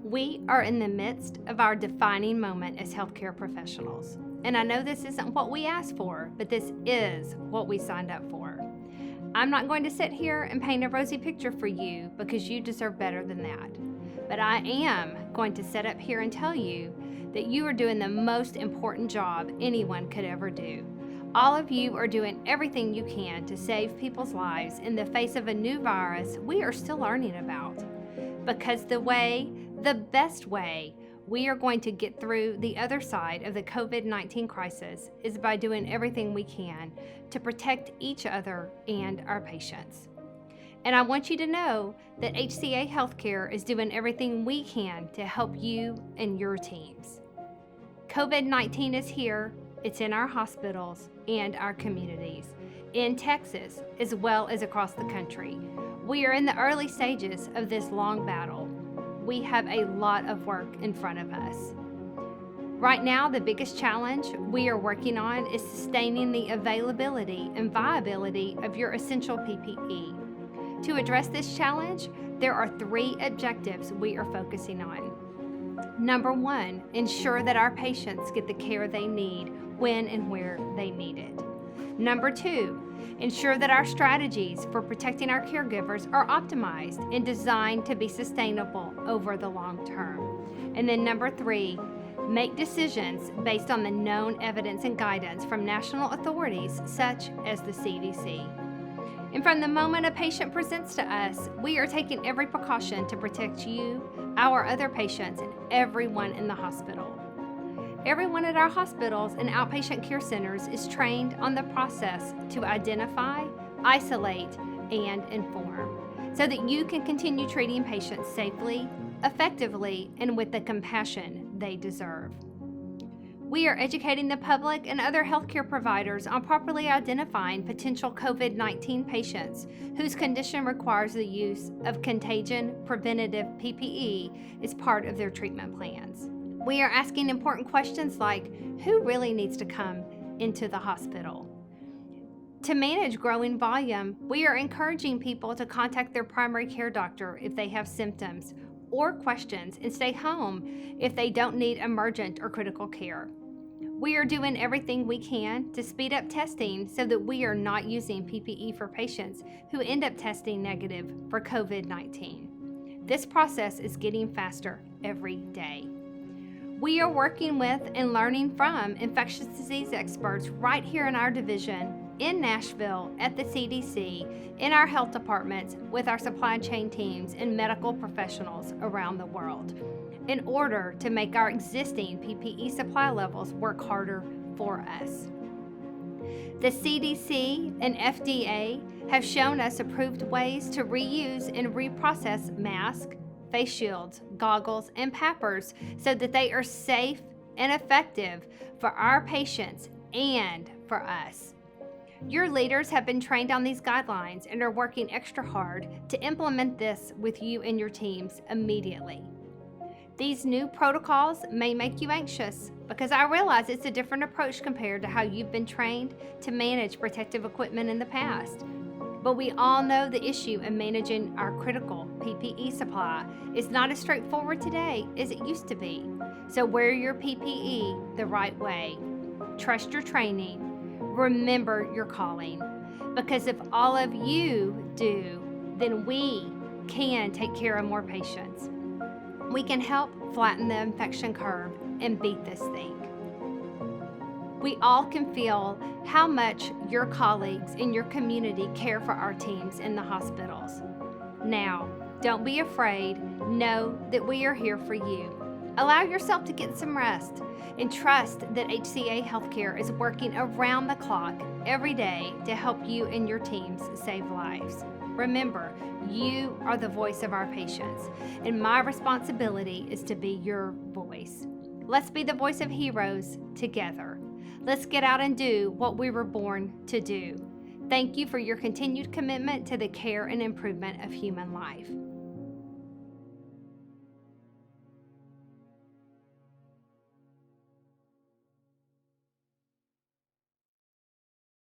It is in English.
We are in the midst of our defining moment as healthcare professionals. And I know this isn't what we asked for, but this is what we signed up for. I'm not going to sit here and paint a rosy picture for you because you deserve better than that. But I am going to sit up here and tell you that you are doing the most important job anyone could ever do. All of you are doing everything you can to save people's lives in the face of a new virus we are still learning about. Because the best way we are going to get through the other side of the COVID-19 crisis is by doing everything we can to protect each other and our patients. And I want you to know that HCA Healthcare is doing everything we can to help you and your teams. COVID-19 is here. It's in our hospitals and our communities, in Texas as well as across the country. We are in the early stages of this long battle. We have a lot of work in front of us. Right now, the biggest challenge we are working on is sustaining the availability and viability of your essential PPE. To address this challenge, there are 3 objectives we are focusing on. Number 1, ensure that our patients get the care they need when and where they need it. Number 2, ensure that our strategies for protecting our caregivers are optimized and designed to be sustainable over the long term. And then number 3, make decisions based on the known evidence and guidance from national authorities such as the CDC. And from the moment a patient presents to us, we are taking every precaution to protect you, our other patients, and everyone in the hospital. Everyone at our hospitals and outpatient care centers is trained on the process to identify, isolate, and inform, so that you can continue treating patients safely, effectively, and with the compassion they deserve. We are educating the public and other healthcare providers on properly identifying potential COVID-19 patients whose condition requires the use of contagion preventative PPE as part of their treatment plans. We are asking important questions like, who really needs to come into the hospital? To manage growing volume, we are encouraging people to contact their primary care doctor if they have symptoms or questions and stay home if they don't need emergent or critical care. We are doing everything we can to speed up testing so that we are not using PPE for patients who end up testing negative for COVID-19. This process is getting faster every day. We are working with and learning from infectious disease experts right here in our division, in Nashville, at the CDC, in our health departments, with our supply chain teams and medical professionals around the world, in order to make our existing PPE supply levels work harder for us. The CDC and FDA have shown us approved ways to reuse and reprocess masks, face shields, goggles, and PAPRs so that they are safe and effective for our patients and for us. Your leaders have been trained on these guidelines and are working extra hard to implement this with you and your teams immediately. These new protocols may make you anxious because I realize it's a different approach compared to how you've been trained to manage protective equipment in the past. But we all know the issue in managing our critical PPE supply is not as straightforward today as it used to be. So wear your PPE the right way. Trust your training. Remember your calling. Because if all of you do, then we can take care of more patients. We can help flatten the infection curve and beat this thing. We all can feel how much your colleagues in your community care for our teams in the hospitals. Now, don't be afraid. Know that we are here for you. Allow yourself to get some rest and trust that HCA Healthcare is working around the clock every day to help you and your teams save lives. Remember, you are the voice of our patients, and my responsibility is to be your voice. Let's be the voice of heroes together. Let's get out and do what we were born to do. Thank you for your continued commitment to the care and improvement of human life.